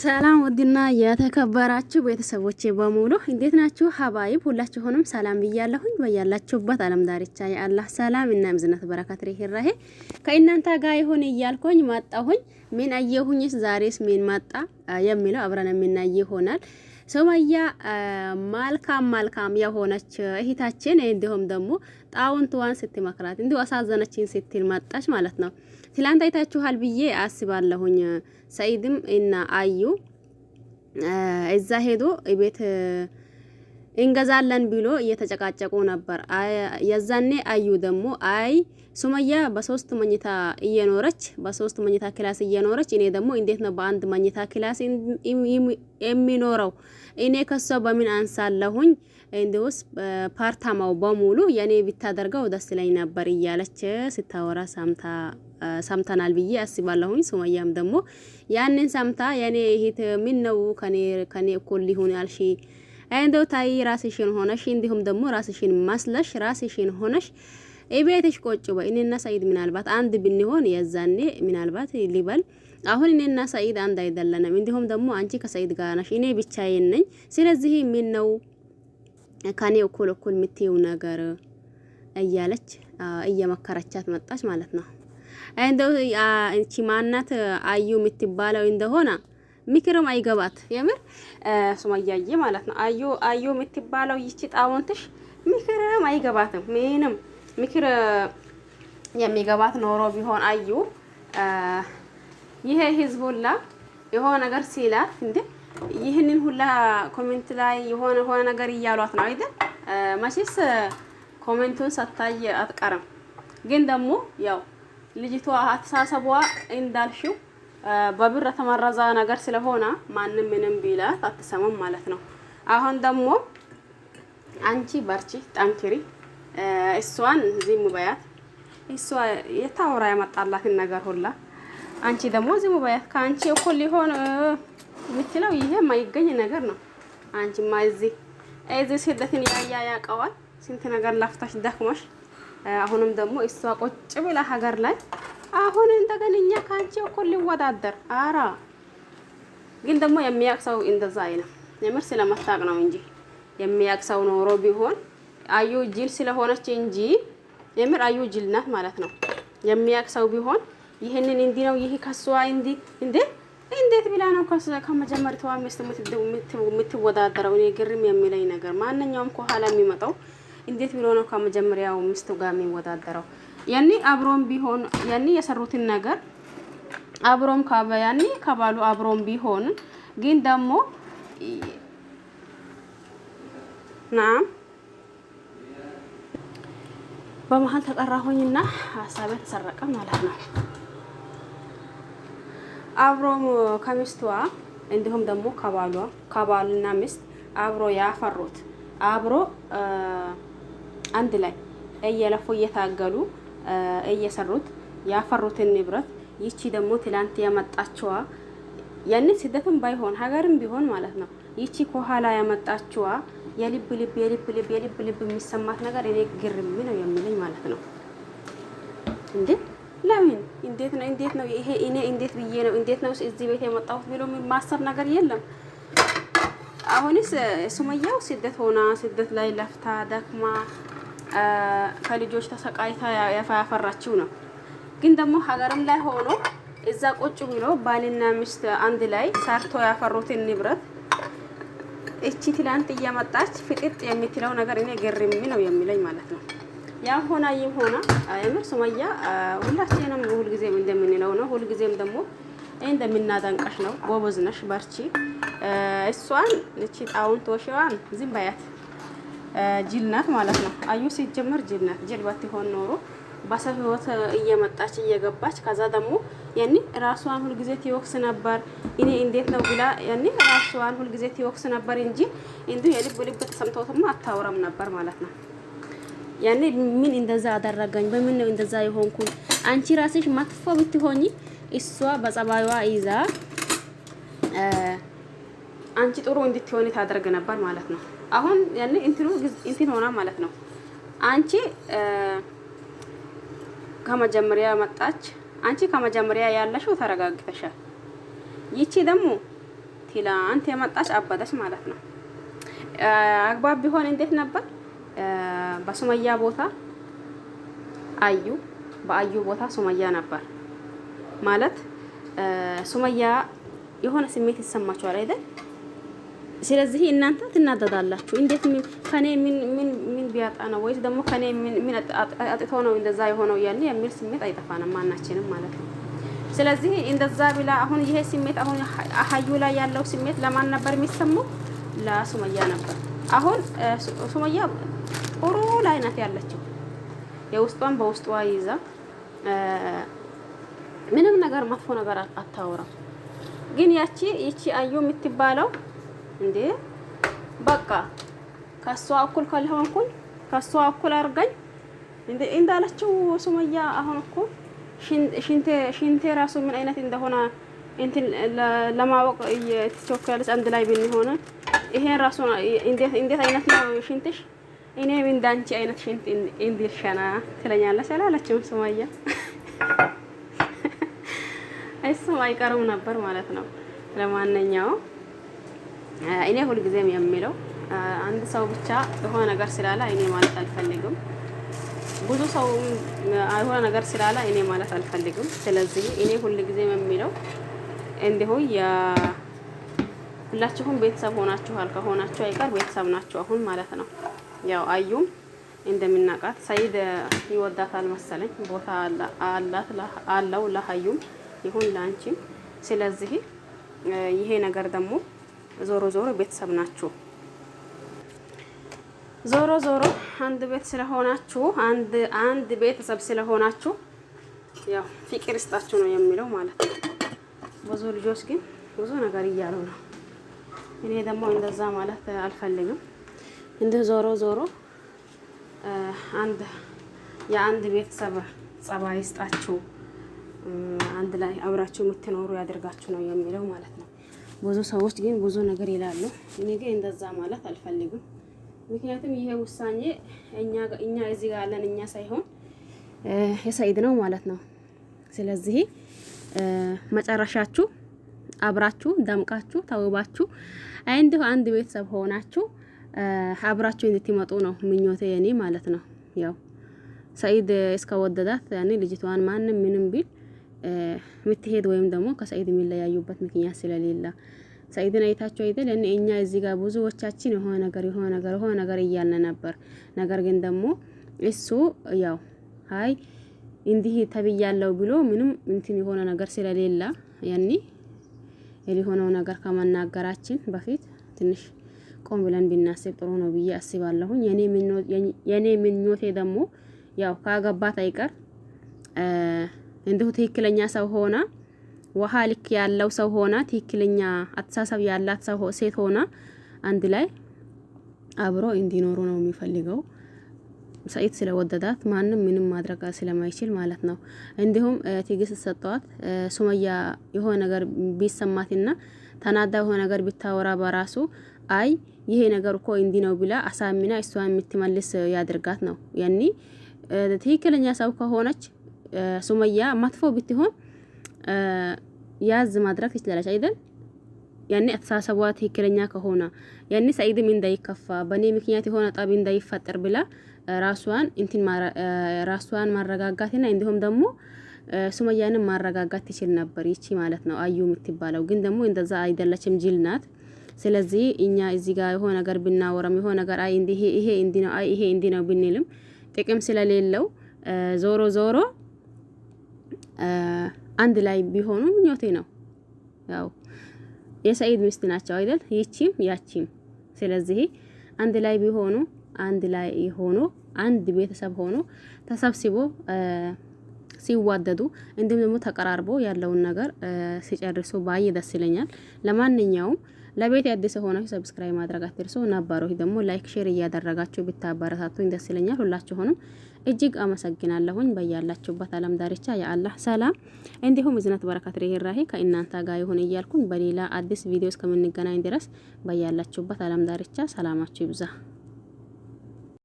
ሰላም ውድና የተከበራችሁ ቤተሰቦቼ በሙሉ እንዴት ናችሁ? ሀባይብ ሁላችሁንም ሰላም ብያለሁኝ። በያላችሁበት ዓለም ዳርቻ የአላህ ሰላም እና እዝነት በረከት ርህራሄ ከእናንተ ጋር ይሁን እያልኩኝ መጣሁኝ። ምን አየሁኝስ ዛሬስ ምን መጣ የሚለው አብረን የምናይ ይሆናል። ሱመያ መልካም የሆነች እህታችን እንዲሁም ደግሞ ጣውንቷን ስትመክራት እንዲሁ አሳዘነችን ስትል መጣች ማለት ነው። ትላንት አይታችኋል ብዬ አስባለሁኝ። ሰኢድም እና አዩ እዛ ሄዶ ቤት እንገዛለን ብሎ እየተጨቃጨቁ ነበር። የዛኔ አዩ ደግሞ አይ ሱመያ በሶስት መኝታ እየኖረች በሶስት መኝታ ክላስ እየኖረች እኔ ደግሞ እንዴት ነው በአንድ መኝታ ክላስ የሚኖረው? እኔ ከሷ በምን አንሳለሁኝ? እንዲውስ ፓርታማው በሙሉ የኔ ብታደርገው ደስ ይለኝ ነበር እያለች ስታወራ ሰምተናል ብዬ አስባለሁኝ። ሱመያም ደግሞ ያንን ሰምታ የኔ እህት ምን ነው ከኔ እኩል ሊሆን ያልሺ እንደው ታይ ራስሽን ሆነሽ እንዲሁም ደግሞ ራስሽን ማስለሽ ራስሽን ሆነሽ እቤትሽ ቆጭ በይ። እኔና ሰኢድ ምናልባት አንድ ብንሆን የዛኔ ምናልባት ሊበል። አሁን እኔና ሰኢድ አንድ አይደለንም። እንዲሁም ደግሞ አንቺ ከሰኢድ ጋር ነሽ፣ እኔ ብቻዬን ነኝ። ስለዚህ ምን ነው ከኔ እኩል የምትይው ነገር እያለች እየመከረቻት መጣች ማለት ነው። እንደው እንቺ ማናት አዩ የምትባለው እንደሆነ ምክርም አይገባት የምር ሱመያዬ ማለት ነው። አዩ የምትባለው ይቺ ጣውንትሽ ምክርም አይገባትም። ምንም ምክር የሚገባት ኖሮ ቢሆን አዩ ይሄ ህዝቡላ የሆነ ነገር ሲላት እንዴ ይህንን ሁላ ኮሜንት ላይ የሆነ ነገር እያሏት ነው አይደል? መቼስ ኮሜንቱን ሳታይ አትቀርም። ግን ደግሞ ያው ልጅቷ አተሳሰቧ እንዳልሽው በብር ተመረዛ ነገር ስለሆነ ማንም ምንም ቢላት አትሰማም ማለት ነው። አሁን ደግሞ አንቺ በርቺ፣ ጠንክሪ፣ እሷን ዝም በያት። እሷ የታወራ ያመጣላትን ነገር ሁላ አንቺ ደግሞ ዝም በያት። ከአንቺ እኩል ሊሆን የምትለው ይሄ የማይገኝ ነገር ነው። አንቺማ እዚህ ስደትን ያቀዋል። ስንት ነገር ለፍታሽ ደክመሽ አሁንም ደግሞ እሷ ቁጭ ብላ ሀገር ላይ አሁን እንደገና እኛ ከአንቺ እኩል ሊወዳደር አራ ግን ደግሞ የሚያቅሰው እንደዛ አይነ የምር ስለማታቅ ነው እንጂ የሚያቅሰው ኖሮ ቢሆን አዩ ጅል ስለሆነች እንጂ የምር አዩ ጅል ናት ማለት ነው። የሚያቅሰው ቢሆን ይሄንን እንዲ ነው ይሄ ከሷ እንዴት ብላ ነው ከመጀመሪያው ሚስት የምትወዳደረው? እኔ ግርም የሚለኝ ነገር ማንኛውም ከኋላ የሚመጣው እንዴት ብሎ ነው ከመጀመሪያው ሚስቱ ጋር የሚወዳደረው? ያኔ አብሮም ቢሆን ያኔ የሰሩትን ነገር አብሮም ያኔ ከባሉ አብሮም ቢሆን ግን ደግሞ በመሀል ተጠራሁኝና ሀሳቤ ተሰረቀ ማለት ነው። አብሮም ከሚስቷ እንዲሁም ደግሞ ከባልና ሚስት አብሮ ያፈሩት አብሮ አንድ ላይ እየለፉ እየታገሉ እየሰሩት ያፈሩትን ንብረት ይቺ ደግሞ ትላንት ያመጣችዋ ያንን ስደትም ባይሆን ሀገርም ቢሆን ማለት ነው። ይቺ ከኋላ ያመጣችዋ የልብ የሚሰማት ነገር እኔ ግርም ነው የሚለኝ ማለት ነው። ለምን እንዴት ነው ይሄ እኔ እንዴት ብዬ ነው እንዴት ነው እዚህ ቤት የመጣሁት ብሎ ማሰብ ነገር የለም። አሁንስ ሱመያው ስደት ላይ ለፍታ ደክማ ከልጆች ተሰቃይታ ያፈራችው ነው። ግን ደግሞ ሀገርም ላይ ሆኖ እዛ ቁጭ ብሎ ባልና ሚስት አንድ ላይ ሰርቶ ያፈሩትን ንብረት እቺ ትላንት እያመጣች ፍጥጥ የምትለው ነገር እኔ ግርም ነው የሚለኝ ማለት ነው። ያ ሆና ይሆና የምር ሱመያ ሁላችንም ሁልጊዜም እንደምንለው ነው። ሁልጊዜም ደግሞ እንደምናደንቀሽ ነው። ጎበዝ ነሽ፣ በርቺ። እሷን እቺ ጣውንቶሽዋን ዝም በያት። ጅል ናት ማለት ነው። አዩ ሲጀመር ጅል ናት። ጅል ባትሆን ኖሮ በሰው ህይወት እየመጣች እየገባች ከዛ ደግሞ ያኔ ራሷን ሁልጊዜ ትወቅስ ነበር። እኔ እንዴት ነው ብላ ያኔ ራሷን ሁልጊዜ ትወቅስ ነበር እንጂ እንዱ የልብ ተሰምቶትማ አታወራም ነበር ማለት ነው። ያኔ ምን እንደዛ አደረገኝ በምን ነው እንደዛ የሆንኩኝ? አንቺ ራስሽ መጥፎ ብትሆኚ እሷ በጸባይዋ ይዛ አንቺ ጥሩ እንድትሆኒ ታደርግ ነበር ማለት ነው። አሁን ያኔ እንትን ሆና ማለት ነው። አንቺ ከመጀመሪያ መጣች። አንቺ ከመጀመሪያ ያለሽው ተረጋግተሻል። ይቺ ደግሞ ትላንት የመጣች አበደች ማለት ነው። አግባብ ቢሆን እንዴት ነበር? በሱመያ ቦታ አዩ፣ በአዩ ቦታ ሱመያ ነበር ማለት ሱመያ የሆነ ስሜት ይሰማችኋል አይደል? ስለዚህ እናንተ ትናደዳላችሁ። እንዴት ከኔ ምን ቢያጣ ነው ወይስ ደግሞ ከኔ ምን አጥቶ ነው እንደዛ የሆነው ያለ የሚል ስሜት አይጠፋንም ማናችንም ማለት ነው። ስለዚህ እንደዛ ብላ አሁን ይሄ ስሜት አሁን አህዩ ላይ ያለው ስሜት ለማን ነበር የሚሰማው? ለሱመያ ነበር። አሁን ሱመያ ጥሩ ላይ ናት ያለችው። የውስጧን በውስጧ ይዛ ምንም ነገር መጥፎ ነገር አታወራም። ግን ይቺ አዩ የምትባለው እንዴ በቃ ከሷ እኩል ካልሆንኩኝ ከሷ እኩል አርጋኝ እንዴ እንዳለችው ሱመያ አሁን እኮ ሽንቴ ራሱ ምን አይነት እንደሆነ እንትን ለማወቅ እየተቾከለች አንድ ላይ ብንሆን ይሄን ራሱ እንዴት አይነት ነው ሽንትሽ? እኔ እንዳንቺ አይነት ሽንት እንዲልሸና ትለኛለች አላለችም ሱመያ። እሱም አይቀርም ነበር ማለት ነው። ለማንኛውም እኔ ሁልጊዜም የሚለው አንድ ሰው ብቻ የሆነ ነገር ስላለ እኔ ማለት አልፈልግም። ብዙ ሰው የሆነ ነገር ስላለ እኔ ማለት አልፈልግም። ስለዚህ እኔ ሁልጊዜም የሚለው እንዲሁ ሁላችሁም ቤተሰብ ሆናችኋል። ከሆናችሁ አይቀር ቤተሰብ ናችሁ አሁን ማለት ነው። ያው አዩም እንደምናውቃት ሰይድ ይወዳታል መሰለኝ፣ ቦታ አለው ለሀዩም ይሁን ላንቺም። ስለዚህ ይሄ ነገር ደግሞ ዞሮ ዞሮ ቤተሰብ ናችሁ። ዞሮ ዞሮ አንድ ቤት ስለሆናችሁ አንድ ቤተሰብ ስለሆናችሁ ያው ፍቅር ይስጣችሁ ነው የሚለው ማለት ነው። ብዙ ልጆች ግን ብዙ ነገር እያሉ ነው። እኔ ደግሞ እንደዛ ማለት አልፈልግም። እንደ ዞሮ ዞሮ የአንድ ቤተሰብ ጸባይ ይስጣችሁ፣ አንድ ላይ አብራችሁ የምትኖሩ ያደርጋችሁ ነው የሚለው ማለት ነው። ብዙ ሰዎች ግን ብዙ ነገር ይላሉ። እኔ ግን እንደዛ ማለት አልፈልግም። ምክንያቱም ይሄ ውሳኔ እኛ እዚህ ጋር ያለን እኛ ሳይሆን የሰይድ ነው ማለት ነው። ስለዚህ መጨረሻችሁ አብራችሁ ደምቃችሁ ተውባችሁ እንዲሁ አንድ ቤተሰብ ሆናችሁ አብራችሁ እንድትመጡ ነው ምኞቴ የኔ ማለት ነው። ያው ሰይድ እስከወደዳት ያኔ ልጅቷን ማንም ምንም ቢል ምትሄድ ወይም ደግሞ ከሰይድ የሚለያዩበት ምክንያት ስለሌለ ሰይድን አይታችሁ አይደል? እኛ እዚህ ጋር ብዙዎቻችን የሆነ ነገር እያልን ነበር። ነገር ግን ደግሞ እሱ ያው አይ እንዲህ ተብያለው ብሎ ምንም እንትን የሆነ ነገር ስለሌለ ያኔ የሆነው ነገር ከመናገራችን በፊት ትንሽ ቆም ብለን ብናስብ ጥሩ ነው ብዬ አስባለሁኝ። የኔ ምኞቴ ደግሞ ያው ካገባት አይቀር እንዲሁ ትክክለኛ ሰው ሆና ውሃ ልክ ያለው ሰው ሆና ትክክለኛ አስተሳሰብ ያላት ሰው ሴት ሆና አንድ ላይ አብሮ እንዲኖሩ ነው የሚፈልገው። ሰይድ ስለወደዳት ማንም ምንም ማድረግ ስለማይችል ማለት ነው። እንዲሁም ትዕግስት ሰጠዋት። ሱመያ የሆነ ነገር ቢሰማትና ተናዳ የሆነ ነገር ቢታወራ በራሱ አይ ይሄ ነገር እኮ እንዲ ነው ብላ አሳሚና እሷን የምትመልስ ያድርጋት ነው። ያኒ ትክክለኛ ሰው ከሆነች ሱመያ መጥፎ ብትሆን ያዝ ማድረግ ትችላለች አይደል? ያኔ አተሳሰቧ ትክክለኛ ከሆነ ያኔ ሰይድም እንዳይከፋ በኔ ምክንያት የሆነ ጠብ እንዳይፈጠር ብላ ራሷን ማረጋጋትና እንዲሁም ደግሞ ሱመያንም ማረጋጋት ትችል ነበር ይቺ ማለት ነው አዩ የምትባለው። ግን ደግሞ እንደዛ አይደለችም፣ ጅል ናት። ስለዚህ እኛ እዚህ ጋር የሆነ ነገር ብናወራም የሆነ ነገር አይ ይሄ እንዲ ነው አይ ይሄ እንዲ ነው ብንልም ጥቅም ስለሌለው ዞሮ ዞሮ አንድ ላይ ቢሆኑ ምኞቴ ነው። ያው የሰይድ ሚስት ናቸው አይደል? ይቺም ያቺም። ስለዚህ አንድ ላይ ቢሆኑ አንድ ላይ ሆኖ አንድ ቤተሰብ ሆኖ ተሰብስቦ ሲዋደዱ እንዲሁም ደግሞ ተቀራርቦ ያለውን ነገር ሲጨርሱ ባይ ደስ ይለኛል። ለማንኛውም ለቤት አዲስ ሆናችሁ ሰብስክራይብ ማድረግ አትርሱ። ነባሮች ደግሞ ላይክ ሼር እያደረጋችሁ ብታበረታቱኝ ደስ ይለኛል። ሁላችሁንም እጅግ አመሰግናለሁኝ። በያላችሁበት ዓለም ዳርቻ የአላህ ሰላም እንዲሁም እዝነት በረከት ርህራሄ ከእናንተ ጋር ይሁን እያልኩኝ በሌላ አዲስ ቪዲዮ እስከምንገናኝ ድረስ በያላችሁበት ዓለም ዳርቻ ሰላማችሁ ይብዛ።